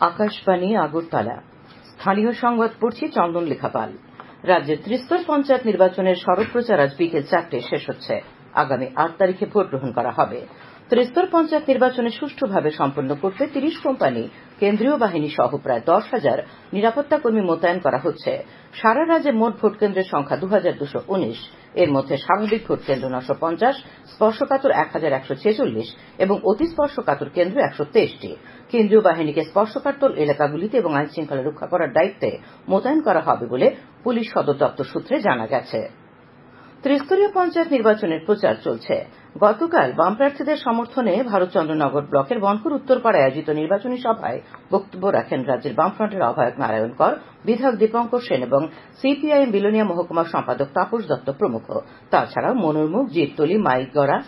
আকাশবাণী আগরতলা। স্থানীয় সংবাদ পড়ছি চন্দন লেখাপাল। রাজ্যের ত্রিস্তর পঞ্চায়েত নির্বাচনের সড়ক প্রচার আজ বিকেল 4টায় শেষ হচ্ছে। আগামী 8 তারিখে ভোট গ্রহণ করা হবে। ত্রিস্তর পঞ্চায়েত নির্বাচনে সুষ্ঠুভাবে সম্পন্ন করতে 30 কোম্পানি, কেন্দ্রীয় বাহিনী সহ প্রায় 10,000 নিরাপত্তা কর্মী মোতায়েন করা হচ্ছে। সারা রাজ্যে মোট ভোট কেন্দ্রের সংখ্যা 2219। এর মধ্যে স্বাভাবিক ভোট কেন্দ্র 950, স্পর্শকাতর 1146 এবং অতি স্পর্শকাতর কেন্দ্র 123টি। কেন্দ্রীয় বাহিনীকে স্পর্শকাতর এলাকাগুলিতে এবং আইন শৃঙ্খলা রক্ষা করার দায়িত্বে মোতায়েন করা হবে বলে পুলিশ সদর দপ্তর সূত্রে জানা গেছে। ত্রিস্তরীয় পঞ্চায়েত নির্বাচনের প্রচার চলছে। গতকাল বাম প্রার্থীদের সমর্থনে ভারতচন্দ্রনগর ব্লকের বনপুর উত্তরপাড়ায় আয়োজিত নির্বাচনী সভায় বক্তব্য রাখেন রাজ্যের বামফ্রন্টের আহ্বায়ক নারায়ণ কর, বিধায়ক দীপঙ্কর সেন এবং সিপিআইএম বিলোনিয়া মহকুমার সম্পাদক তাপস দত্ত প্রমুখ। তাছাড়াও মনোরমুখ, জিরতলি, মাইকগড়া,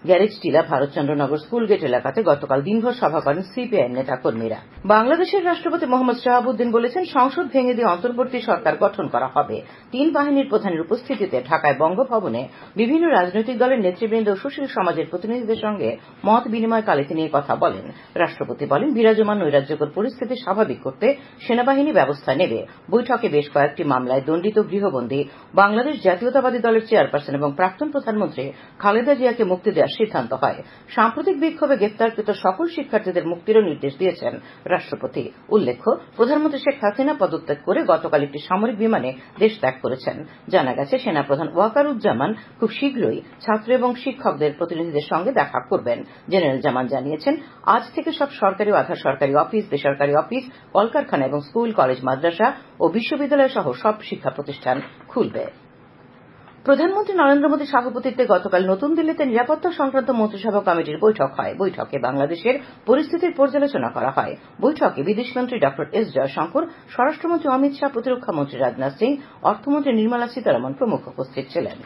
গ্যারেজটিলা, ভারতচন্দ্রনগর স্কুল গেট এলাকাতে গতকাল দিনভর সভা করেন সিপিআইএম নেতা কর্মীরা। বাংলাদেশের রাষ্ট্রপতি মোহাম্মদ শাহাবুদ্দিন বলেছেন, সংসদ ভেঙে দিয়ে অন্তর্বর্তী সরকার গঠন করা হবে। 3 বাহিনীর প্রধানের উপস্থিতিতে ঢাকায় বঙ্গভবনে বিভিন্ন রাজনৈতিক দলের নেতৃবৃন্দ ও সুশীল সমাজের প্রতিনিধিদের সঙ্গে মত বিনিময়কালে তিনি এই কথা বলেন। রাষ্ট্রপতি বলেন, বিরাজমান নৈরাজ্যকর পরিস্থিতি স্বাভাবিক করতে সেনাবাহিনী ব্যবস্থা নেবে। বৈঠকে বেশ কয়েকটি মামলায় দণ্ডিত গৃহবন্দী বাংলাদেশ জাতীয়তাবাদী দলের চেয়ারপারসন এবং প্রাক্তন প্রধানমন্ত্রী খালেদা জিয়াকে মুক্তি দেওয়ার সিদ্ধান্ত হয়। সাম্প্রতিক বিক্ষোভে গ্রেপ্তারকৃত সকল শিক্ষার্থীদের মুক্তিরও নির্দেশ দিয়েছেন রাষ্ট্রপতি। উল্লেখ্য, প্রধানমন্ত্রী শেখ হাসিনা পদত্যাগ করে গতকাল একটি সামরিক বিমানে দেশ ত্যাগ করেছেন। জানা গেছে, সেনাপ্রধান ওয়াকারুজ্জামান খুব শীঘ্রই ছাত্র এবং শিক্ষকদের প্রতিনিধিদের সঙ্গে দেখা করবেন। জেনারেল জামান জানিয়েছেন, আজ থেকে সব সরকারি ও আধা সরকারি অফিস, বেসরকারি অফিস, কলকারখানা এবং স্কুল, কলেজ, মাদ্রাসা ও বিশ্ববিদ্যালয় সহ সব শিক্ষা প্রতিষ্ঠান খুলবে। প্রধানমন্ত্রী নরেন্দ্র মোদীর সভাপতিত্বে গতকাল নতুন দিল্লিতে নিরাপত্তা সংক্রান্ত মন্ত্রিসভা কমিটির বৈঠক হয়। বৈঠকে বাংলাদেশের পরিস্থিতির পর্যালোচনা করা হয়। বৈঠকে বিদেশমন্ত্রী ড এস জয়শঙ্কর, স্বরাষ্ট্রমন্ত্রী অমিত শাহ, প্রতিরক্ষামন্ত্রী রাজনাথ সিং, অর্থমন্ত্রী নির্মলা সীতারমণ প্রমুখ উপস্থিত ছিলেন।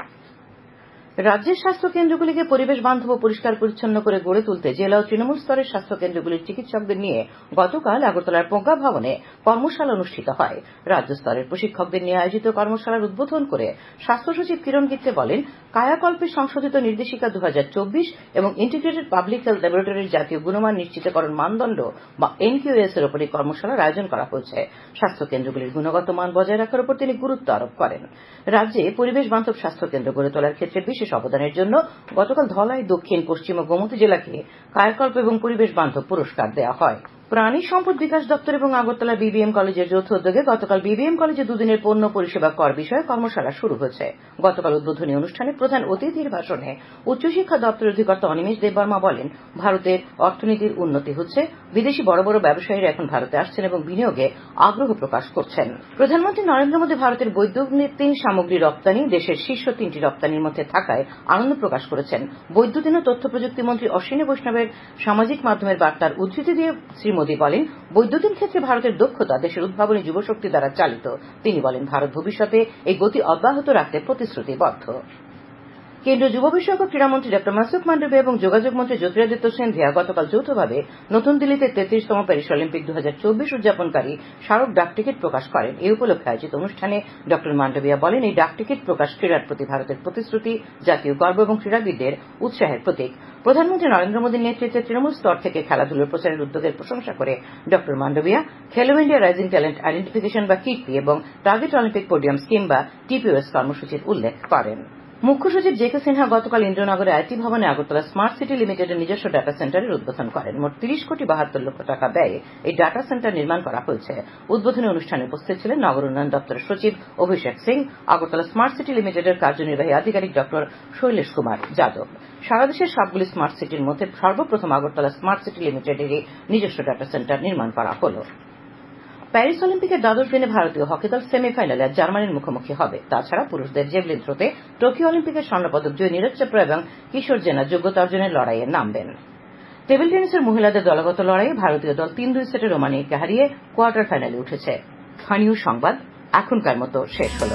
রাজ্যের স্বাস্থ্য কেন্দ্রগুলিকে পরিবেশ বান্ধব ও পরিষ্কার পরিচ্ছন্ন করে গড়ে তুলতে জেলা ও তৃণমূল স্তরের স্বাস্থ্য কেন্দ্রগুলির চিকিৎসকদের নিয়ে গতকাল আগরতলার প্রজ্ঞা ভবনে কর্মশালা অনুষ্ঠিত হয়। রাজ্য স্তরের প্রশিক্ষকদের নিয়ে আয়োজিত কর্মশালার উদ্বোধন করে স্বাস্থ্য সচিব কিরণ গিত্তে বলেন, কায়াকল্পের সংশোধিত নির্দেশিকা 2024 এবং ইন্টিগ্রেটেড পাবলিক হেলথ ল্যাবরেটরির জাতীয় গুণমান নিশ্চিতকরণ মানদণ্ড বা এনকিউএস এর উপর এই কর্মশালার আয়োজন করা হয়েছে। স্বাস্থ্য কেন্দ্রগুলির গুণগত মান বজায় রাখার উপর তিনি গুরুত্ব আরোপ করেন। রাজ্যে পরিবেশ বান্ধব স্বাস্থ্য কেন্দ্র গড়ে তোলার ক্ষেত্রে বিশেষ অবদানের জন্য গতকাল ধলাই, দক্ষিণ, পশ্চিম ও গোমতী জেলাকে কায়াকল্প এবং পরিবেশ বান্ধব পুরস্কার দেওয়া হয়। প্রাণী সম্পদ বিকাশ দপ্তর এবং আগরতলা বিবিএম কলেজের যৌথ উদ্যোগে গতকাল বিবিএম কলেজে দুদিনের পণ্য পরিষেবা কর বিষয়ে কর্মশালা শুরু হয়েছে। গতকাল উদ্বোধনী অনুষ্ঠানে প্রধান অতিথির ভাষণে উচ্চশিক্ষা দপ্তরের অধিকর্তা অনিমেষ দেববর্মা বলেন, ভারতের অর্থনীতির উন্নতি হচ্ছে। বিদেশি বড় বড় ব্যবসায়ীরা এখন ভারতে আসছেন এবং বিনিয়োগে আগ্রহ প্রকাশ করছেন। প্রধানমন্ত্রী নরেন্দ্র মোদী ভারতের বৈদ্যুতিন সামগ্রী রপ্তানি দেশের শীর্ষ 3টি রপ্তানির মধ্যে থাকায় আনন্দ প্রকাশ করেছেন। বৈদ্যুতিন ও তথ্য প্রযুক্তি মন্ত্রী অশ্বিনী বৈষ্ণবের সামাজিক মাধ্যমের বার্তার উদ্ধৃতি দিয়ে শ্রী মোদী বলেন, বৈদ্যুতিন ক্ষেত্রে ভারতের দক্ষতা দেশের উদ্ভাবনী যুবশক্তি দ্বারা চালিত। তিনি বলেন, ভারত ভবিষ্যতে এই গতি অব্যাহত রাখতে প্রতিশ্রুতিবদ্ধ। কেন্দ্রীয় যুব বিষয়ক ও ক্রীড়ামন্ত্রী ড মনসুখ মান্ডভিয়া এবং যোগাযোগ মন্ত্রী জ্যোতিরাদিত্য সিন্ধিয়া গতকাল যৌথভাবে নতুন দিল্লিতে 33তম প্যারিস অলিম্পিক 2024 উদযাপনকারী স্মারক ডাকটিকিট প্রকাশ করেন। এই উপলক্ষে আয়োজিত অনুষ্ঠানে ড মান্ডভিয়া বলেন, এই ডাকটিকিট প্রকাশ ক্রীড়ার প্রতি ভারতের প্রতিশ্রুতি, জাতীয় গর্ব এবং ক্রীড়াবিদদের উৎসাহের প্রতীক। প্রধানমন্ত্রী নরেন্দ্র মোদীর নেতৃত্বে তৃণমূল স্তর থেকে খেলাধুলার প্রচারের উদ্যোগের প্রশংসা করে ড মান্ডভিয়া খেলো ইন্ডিয়া রাইজিং ট্যালেন্ট আইডেন্টিফিকেশন বা কিটপি এবং টার্গেট অলিম্পিক পোডিয়াম স্কিম বা টিপিওএস কর্মসূচির উল্লেখ করেন। মুখ্য সচিব জে কে সিনহা গতকাল ইন্দ্রনগরে আইটি ভবনে আগরতলা স্মার্ট সিটি লিমিটেডের নিজস্ব ডাটা সেন্টারের উদ্বোধন করেন। মোট 30 কোটি 72 লক্ষ টাকা ব্যয়ে এই ডাটা সেন্টার নির্মাণ করা হয়েছে। উদ্বোধনী অনুষ্ঠানে উপস্থিত ছিলেন নগর উন্নয়ন দপ্তরের সচিব অভিষেক সিং, আগরতলা স্মার্ট সিটি লিমিটেডের কার্যনির্বাহী আধিকারিক ড শৈলেশ কুমার যাদব। সারা দেশের সবগুলি স্মার্ট সিটির মধ্যে সর্বপ্রথম আগরতলা স্মার্ট সিটি লিমিটেডেরই নিজস্ব ডাটা সেন্টার নির্মাণ করা হল। প্যারিস অলিম্পিকের দ্বাদশ দিনে ভারতীয় হকি দল সেমিফাইনালে আজ জার্মানির মুখোমুখি হবে। তাছাড়া পুরুষদের জেভলিন থ্রোতে টোকিও অলিম্পিকের স্বর্ণপদক জয়ী নীরজ চোপড়া এবং কিশোর জেনা যোগ্যতা অর্জনের লড়াইয়ে নামবেন। টেবিল টেনিসের মহিলাদের দলগত লড়াইয়ে ভারতীয় দল 3-2 সেটে রোমানিয়াকে হারিয়ে কোয়ার্টার ফাইনালে উঠেছে। স্থানীয় সংবাদ এখনকার মতো শেষ হল।